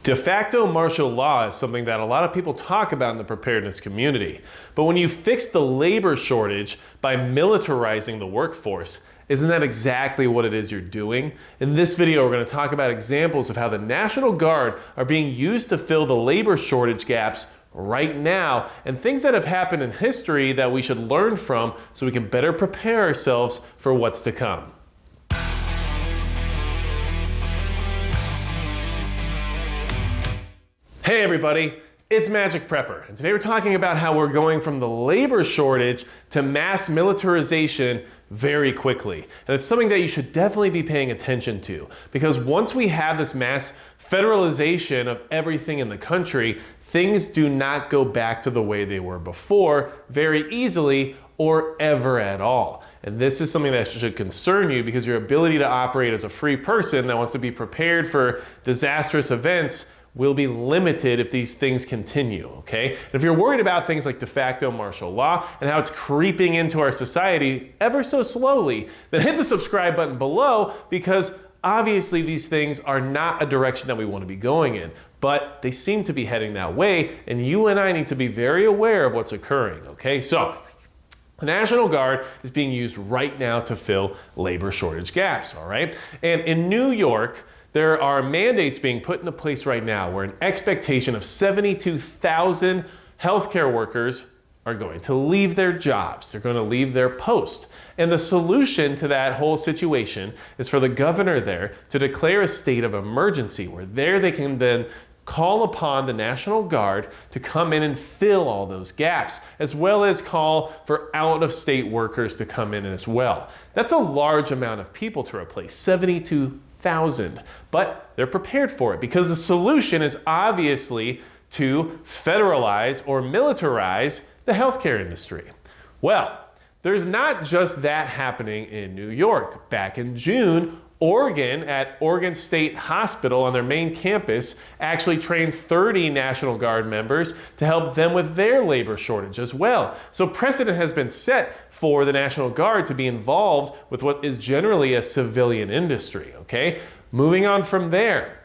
De facto martial law is something that a lot of people talk about in the preparedness community. But when you fix the labor shortage by militarizing the workforce, isn't that exactly what it is you're doing? In this video, we're going to talk about examples of how the National Guard are being used to fill the labor shortage gaps right now, and things that have happened in history that we should learn from so we can better prepare ourselves for what's to come. Hey everybody, it's Magic Prepper, and today we're talking about how we're going from the labor shortage to mass militarization very quickly. And it's something that you should definitely be paying attention to, because once we have this mass federalization of everything in the country, things do not go back to the way they were before very easily or ever at all. And this is something that should concern you, because your ability to operate as a free person that wants to be prepared for disastrous events will be limited if these things continue, okay? And if you're worried about things like de facto martial law and how it's creeping into our society ever so slowly, then hit the subscribe button below, because obviously these things are not a direction that we want to be going in, but they seem to be heading that way, and you and I need to be very aware of what's occurring, okay? So, the National Guard is being used right now to fill labor shortage gaps, all right? And in New York, there are mandates being put into place right now where an expectation of 72,000 healthcare workers are going to leave their jobs. They're going to leave their post. And the solution to that whole situation is for the governor there to declare a state of emergency, where there they can then call upon the National Guard to come in and fill all those gaps, as well as call for out-of-state workers to come in as well. That's a large amount of people to replace, 72,000, but they're prepared for it, because the solution is obviously to federalize or militarize the healthcare industry. Well, there's not just that happening in New York. Back in June, Oregon, at Oregon State Hospital on their main campus, actually trained 30 National Guard members to help them with their labor shortage as well. So precedent has been set for the National Guard to be involved with what is generally a civilian industry, okay? Moving on from there,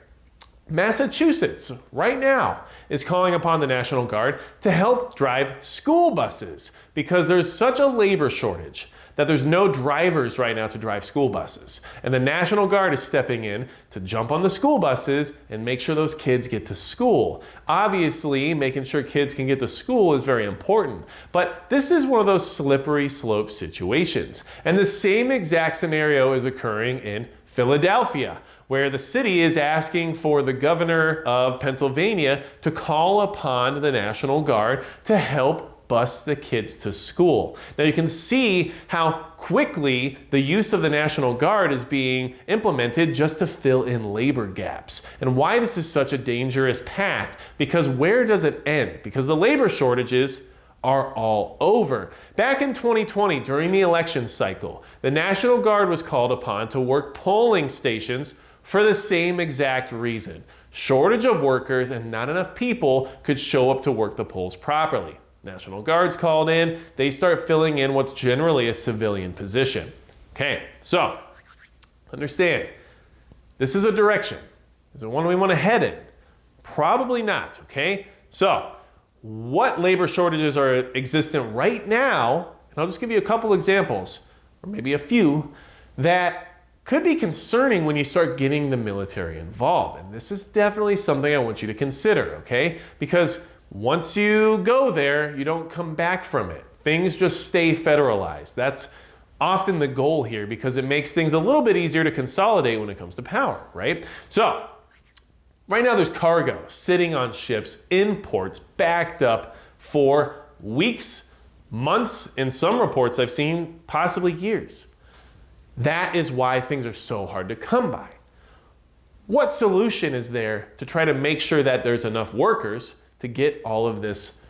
Massachusetts right now is calling upon the National Guard to help drive school buses, because there's such a labor shortage that there's no drivers right now to drive school buses. And the National Guard is stepping in to jump on the school buses and make sure those kids get to school. Obviously, making sure kids can get to school is very important, but this is one of those slippery slope situations. And the same exact scenario is occurring in Philadelphia, where the city is asking for the governor of Pennsylvania to call upon the National Guard to help bus the kids to school. Now you can see how quickly the use of the National Guard is being implemented just to fill in labor gaps, and why this is such a dangerous path, because where does it end? Because the labor shortages are all over. Back in 2020, during the election cycle, the National Guard was called upon to work polling stations for the same exact reason. Shortage of workers, and not enough people could show up to work the polls properly. National Guard's called in, they start filling in what's generally a civilian position. Okay, so understand, this is a direction. Is it one we want to head in? Probably not, okay? So, what labor shortages are existent right now, and I'll just give you a couple examples, or maybe a few, that could be concerning when you start getting the military involved. And this is definitely something I want you to consider, okay? Because once you go there, you don't come back from it. Things just stay federalized. That's often the goal here, because it makes things a little bit easier to consolidate when it comes to power, right? So, right now there's cargo sitting on ships in ports, backed up for weeks, months, in some reports I've seen possibly years. That is why things are so hard to come by. What solution is there to try to make sure that there's enough workers to get all of this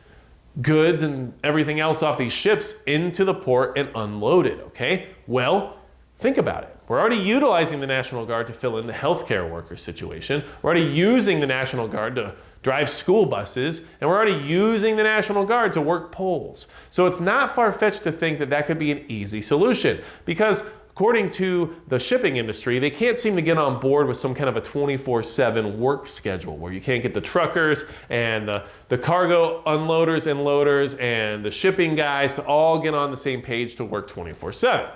goods and everything else off these ships into the port and unloaded, okay? Well, think about it. We're already utilizing the National Guard to fill in the healthcare worker situation. We're already using the National Guard to drive school buses, and we're already using the National Guard to work polls. So it's not far-fetched to think that that could be an easy solution, because according to the shipping industry, they can't seem to get on board with some kind of a 24/7 work schedule where you can't get the truckers and the cargo unloaders and loaders and the shipping guys to all get on the same page to work 24/7.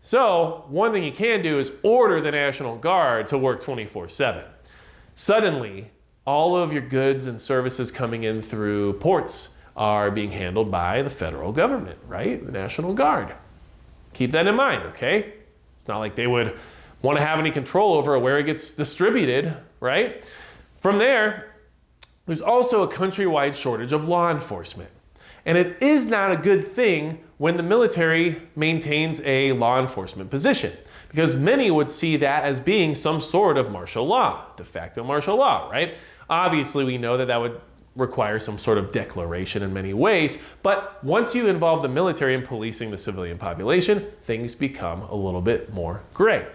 So one thing you can do is order the National Guard to work 24/7. Suddenly, all of your goods and services coming in through ports are being handled by the federal government, right? The National Guard. Keep that in mind, okay? It's not like they would want to have any control over where it gets distributed, right? From there, there's also a countrywide shortage of law enforcement. And it is not a good thing when the military maintains a law enforcement position, because many would see that as being some sort of martial law, de facto martial law, right? Obviously, we know that that would require some sort of declaration in many ways, but once you involve the military in policing the civilian population, things become a little bit more gray.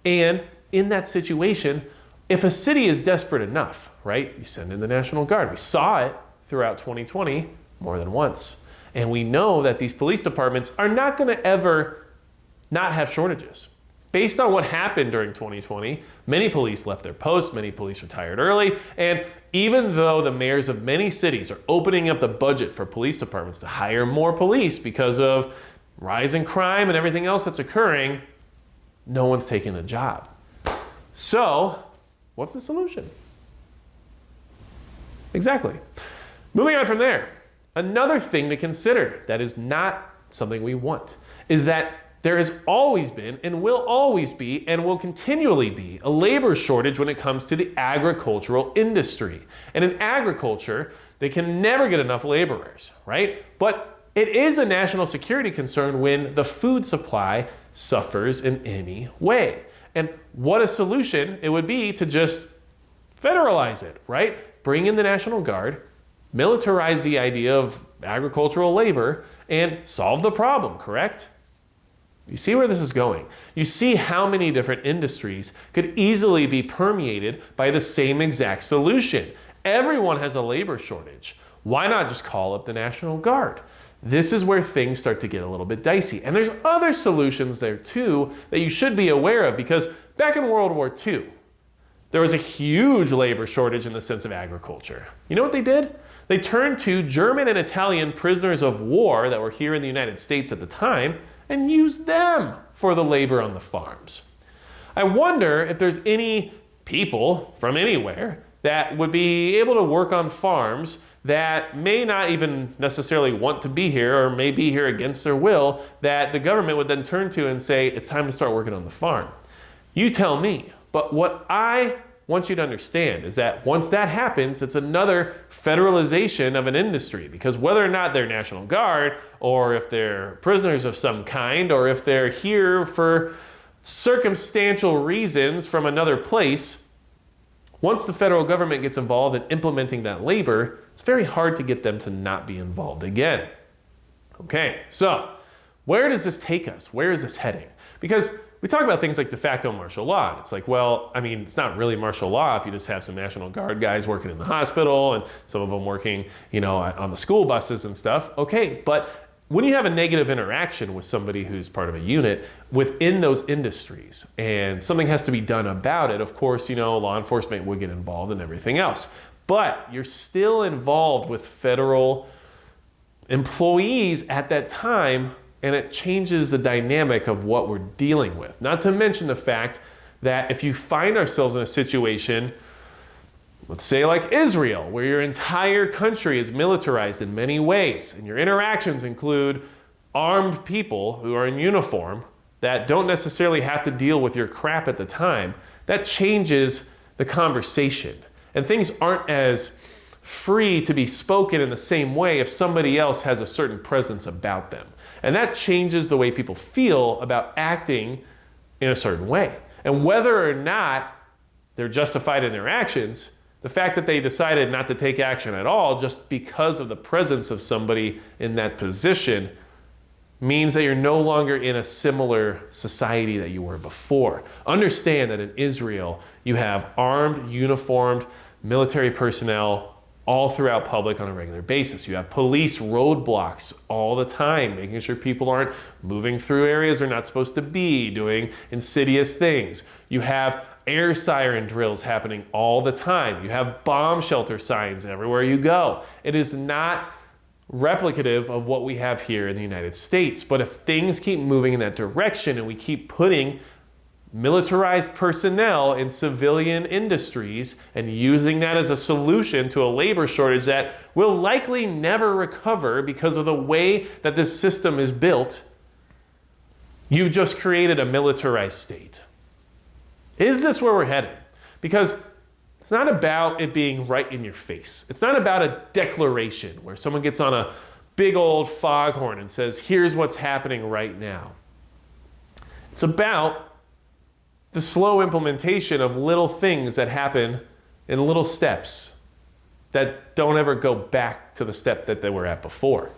And in that situation, if a city is desperate enough, right, you send in the National Guard. We saw it throughout 2020 more than once. And we know that these police departments are not going to ever not have shortages. Based on what happened during 2020, many police left their posts, many police retired early, and even though the mayors of many cities are opening up the budget for police departments to hire more police because of rising crime and everything else that's occurring, no one's taking the job. So, what's the solution? Exactly. Moving on from there, another thing to consider that is not something we want is that there has always been and will always be and will continually be a labor shortage when it comes to the agricultural industry. And in agriculture, they can never get enough laborers, right? But it is a national security concern when the food supply suffers in any way. And what a solution it would be to just federalize it, right? Bring in the National Guard, militarize the idea of agricultural labor, and solve the problem, correct? You see where this is going. You see how many different industries could easily be permeated by the same exact solution. Everyone has a labor shortage. Why not just call up the National Guard? This is where things start to get a little bit dicey. And there's other solutions there too that you should be aware of, because back in World War II, there was a huge labor shortage in the sense of agriculture. You know what they did? They turned to German and Italian prisoners of war that were here in the United States at the time and used them for the labor on the farms. I wonder if there's any people from anywhere that would be able to work on farms that may not even necessarily want to be here or may be here against their will, that the government would then turn to and say, it's time to start working on the farm. You tell me. But what I want you to understand is that once that happens, it's another federalization of an industry, because whether or not they're National Guard, or if they're prisoners of some kind, or if they're here for circumstantial reasons from another place, once the federal government gets involved in implementing that labor, it's very hard to get them to not be involved again. Okay, so where does this take us? Where is this heading? Because we talk about things like de facto martial law. It's like, well, I mean, it's not really martial law if you just have some National Guard guys working in the hospital and some of them working, on the school buses and stuff. Okay, but when you have a negative interaction with somebody who's part of a unit within those industries and something has to be done about it, of course, law enforcement would get involved and everything else. But you're still involved with federal employees at that time, and it changes the dynamic of what we're dealing with. Not to mention the fact that if you find ourselves in a situation, let's say like Israel, where your entire country is militarized in many ways, and your interactions include armed people who are in uniform that don't necessarily have to deal with your crap at the time, that changes the conversation. And things aren't as free to be spoken in the same way if somebody else has a certain presence about them. And that changes the way people feel about acting in a certain way. And whether or not they're justified in their actions, the fact that they decided not to take action at all just because of the presence of somebody in that position means that you're no longer in a similar society that you were before. Understand that in Israel, you have armed, uniformed military personnel all throughout public on a regular basis. You have police roadblocks all the time, making sure people aren't moving through areas they're not supposed to be, doing insidious things. You have air siren drills happening all the time. You have bomb shelter signs everywhere you go. It is not replicative of what we have here in the United States. But if things keep moving in that direction and we keep putting militarized personnel in civilian industries and using that as a solution to a labor shortage that will likely never recover because of the way that this system is built, you've just created a militarized state. Is this where we're headed? Because it's not about it being right in your face. It's not about a declaration where someone gets on a big old foghorn and says, here's what's happening right now. It's about the slow implementation of little things that happen in little steps that don't ever go back to the step that they were at before.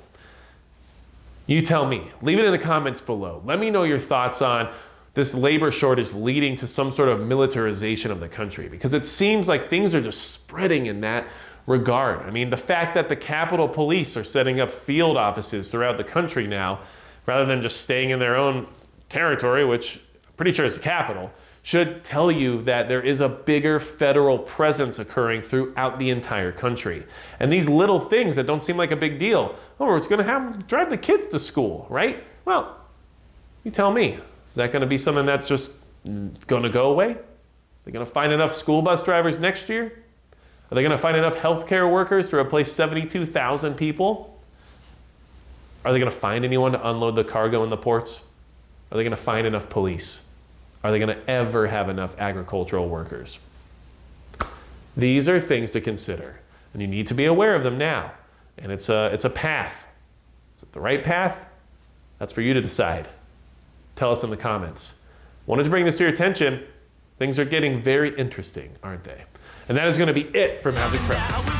You tell me. Leave it in the comments below. Let me know your thoughts on this labor shortage leading to some sort of militarization of the country, because it seems like things are just spreading in that regard. I mean, the fact that the Capitol Police are setting up field offices throughout the country now, rather than just staying in their own territory, which I'm pretty sure is the capital, should tell you that there is a bigger federal presence occurring throughout the entire country. And these little things that don't seem like a big deal, oh, it's going to drive the kids to school, right? Well, you tell me. Is that going to be something that's just going to go away? Are they going to find enough school bus drivers next year? Are they going to find enough healthcare workers to replace 72,000 people? Are they going to find anyone to unload the cargo in the ports? Are they going to find enough police? Are they going to ever have enough agricultural workers? These are things to consider, and you need to be aware of them now. And it's a path. Is it the right path? That's for you to decide. Tell us in the comments. Wanted to bring this to your attention. Things are getting very interesting, aren't they? And that is going to be it for Magic Prep.